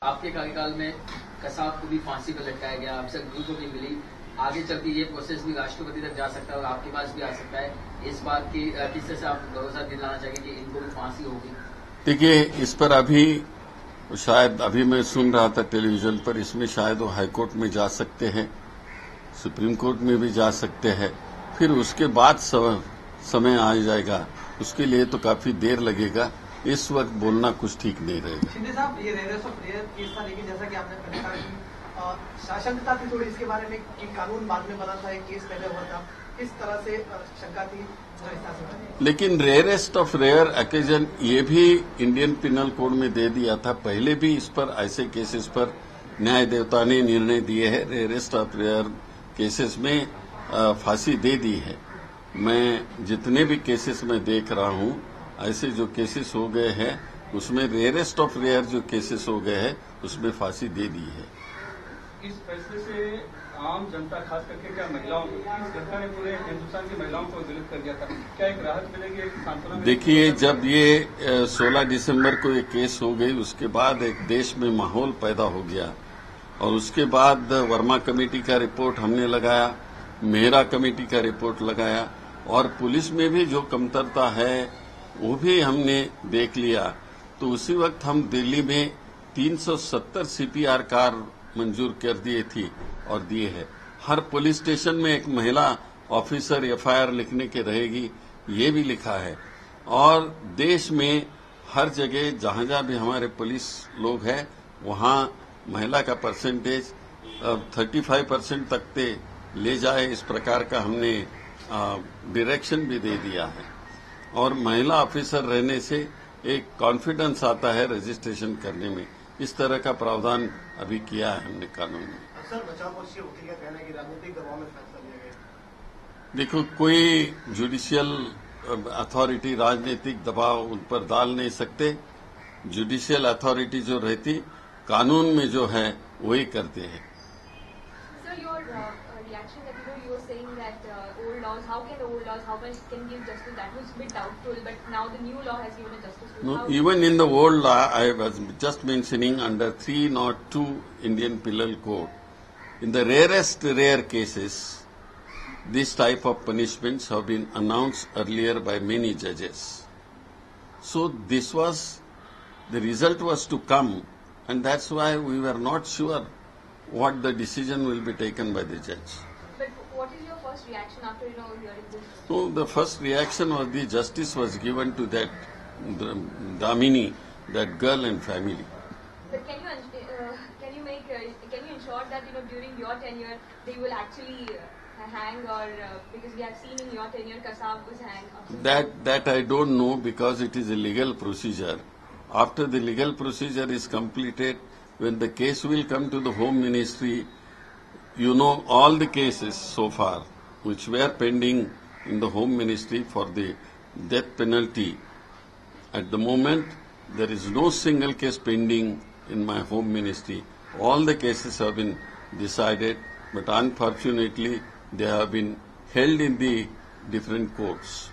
आपके कार्यकाल में कसाब को भी फांसी पर लटकाया गया, अफसर गुरु को भी मिली। आगे चल के ये प्रोसेस भी राष्ट्रपति तक जा सकता है और आपके पास भी आ सकता है। इस बात की किस तरह से आप भरोसा दिलाना चाहिए कि इनको भी फांसी होगी? देखिए, इस पर अभी शायद अभी मैं सुन रहा था टेलीविजन पर, इसमें शायद वो हाईकोर्ट में जा सकते हैं, सुप्रीम कोर्ट में भी जा सकते हैं, फिर उसके बाद समय आ जाएगा। उसके लिए तो काफी देर लगेगा। इस वक्त बोलना कुछ ठीक नहीं रहेगा। शिंदे साहब, ये रेयरेस्ट ऑफ रेयर केस था, लेकिन जैसा कि आपने पहले कहा कि शासकता थी थोड़ी इसके बारे में कि कानून बाद में बना था, एक केस पहले हुआ था, किस तरह से शंका थी? लेकिन रेयरेस्ट ऑफ रेयर ओकेजन ये भी इंडियन पिनल कोड में दे दिया था। पहले भी इस पर ऐसे केसेस पर न्याय देवता ने निर्णय दिए हैं। रेयरेस्ट ऑफ रेयर केसेस में फांसी दे दी है। मैं जितने भी केसेस में देख रहा हूं, ऐसे जो केसेस हो गए हैं उसमें रेयरेस्ट ऑफ रेयर जो केसेस हो गए हैं उसमें फांसी दे दी है। इस फैसले से आम जनता, खास करके क्या महिलाओं को, इस घटना ने पूरे हिंदुस्तान की महिलाओं को दलित कर दिया था, क्या एक राहत मिलेगी, एक सांत्वना? देखिए, जब ये 16 दिसंबर को ये केस हो गई, उसके बाद एक देश में माहौल पैदा हो गया और उसके बाद वर्मा कमेटी का रिपोर्ट हमने लगाया, मेहरा कमेटी का रिपोर्ट लगाया और पुलिस में भी जो कमतरता है वो भी हमने देख लिया। तो उसी वक्त हम दिल्ली में 370 सीपीआर कार मंजूर कर दिए थी और दिए है। हर पुलिस स्टेशन में एक महिला ऑफिसर एफआईआर लिखने के रहेगी, ये भी लिखा है। और देश में हर जगह जहां जहां भी हमारे पुलिस लोग हैं वहां महिला का परसेंटेज 35% तक ते ले जाए, इस प्रकार का हमने डायरेक्शन भी दे दिया है। और महिला ऑफिसर रहने से एक कॉन्फिडेंस आता है रजिस्ट्रेशन करने में। इस तरह का प्रावधान अभी किया है हमने कानून में। सर, बचाव पक्ष के वकील का कहना है कि राजनीतिक दबाव में फैसला लिया गया। देखो, कोई जुडिशियल अथॉरिटी राजनीतिक दबाव उन पर डाल नहीं सकते। जुडिशियल अथॉरिटी जो रहती कानून में जो है वही करते हैं। Reaction that you were saying that old laws, how much can give justice? That was a bit doubtful, but now the new law has given a justice. No, even in the old law, I was just mentioning under 302 Indian Penal Code, in the rarest rare cases, this type of punishments have been announced earlier by many judges. So this was, the result was to come, and that's why we were not sure what the decision will be taken by the judge. But what is your first reaction after hearing this? So the first reaction was the justice was given to that Damini, that girl and family. But can you ensure that during your tenure they will actually hang, or because we have seen in your tenure Kasab was hanged? That I don't know, because it is a legal procedure. After the legal procedure is completed, when the case will come to the Home Ministry, all the cases so far which were pending in the Home Ministry for the death penalty. At the moment, there is no single case pending in my Home Ministry. All the cases have been decided, but unfortunately, they have been held in the different courts.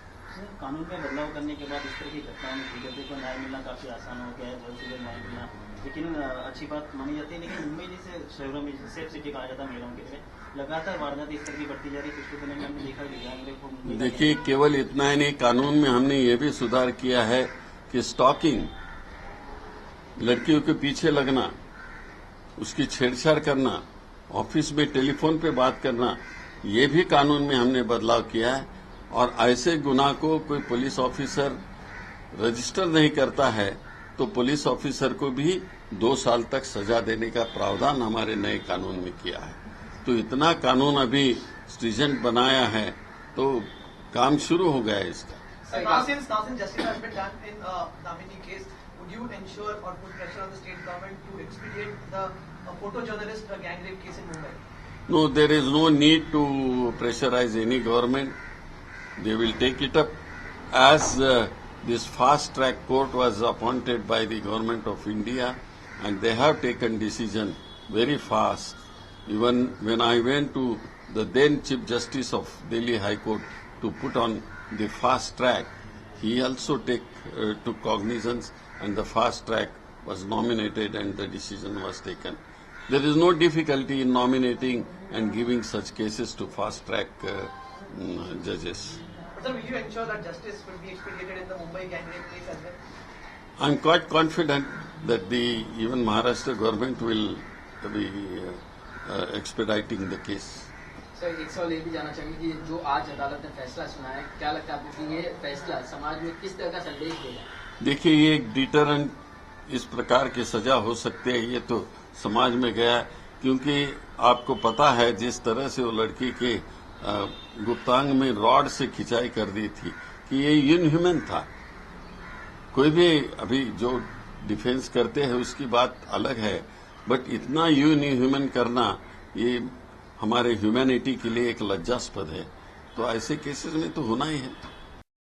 कानून में बदलाव करने के बाद इस तरह की घटनाओं में पीड़ितों को न्याय मिलना काफी आसान हो गया है, जल्द से जल्द न्याय मिलना, लेकिन अच्छी बात मानी जाती है। लेकिन मुंबई जैसे शहरों में, सेफ सिटी कहा जाता है महिलाओं के लिए, लगातार वारदात इस तरह की बढ़ती जा रही है। पिछले दिनों में हमने देखा गया। देखिए, केवल इतना ही नहीं, कानून में हमने ये भी सुधार किया है कि स्टॉकिंग, लड़कियों के पीछे लगना, उसकी छेड़छाड़ करना, ऑफिस में टेलीफोन पे बात करना, ये भी कानून में हमने बदलाव किया है। और ऐसे गुनाह को कोई पुलिस ऑफिसर रजिस्टर नहीं करता है तो पुलिस ऑफिसर को भी 2 साल तक सजा देने का प्रावधान हमारे नए कानून में किया है। तो इतना कानून अभी स्ट्रिजेंट बनाया है तो काम शुरू हो गया है इसका। Since justice has been done in Damini case, would you ensure or put pressure on the state government to expedite the photojournalist gang rape case in Mumbai? No, there is no need to pressurize any government. They will take it up as this fast track court was appointed by the government of India, and they have taken decision very fast. Even when I went to the then Chief Justice of Delhi High Court to put on the fast track, he also took cognizance, and the fast track was nominated and the decision was taken. There is no difficulty in nominating and giving such cases to fast-track judges. Sir, will you ensure that justice will be expedited in the Mumbai gang rape case as well? I'm quite confident that even Maharashtra government will be expediting the case. Sir एक सवाल ये भी जानना चाहेंगे कि जो आज अदालत ने फैसला सुना है, क्या लगता है आपको कि ये फैसला समाज में किस तरह का संदेश देगा? देखिए, ये एक डिटरेंट इस प्रकार की सजा हो सकती है, ये तो समाज में गया, क्योंकि आपको पता है जिस तरह से वो लड़की के गुप्तांग में रॉड से खिंचाई कर दी थी कि ये इनह्यूमन था। कोई भी अभी जो डिफेंस करते हैं उसकी बात अलग है, बट इतना इनह्यूमन करना ये हमारे ह्यूमैनिटी के लिए एक लज्जास्पद है। तो ऐसे केसेस में तो होना ही है।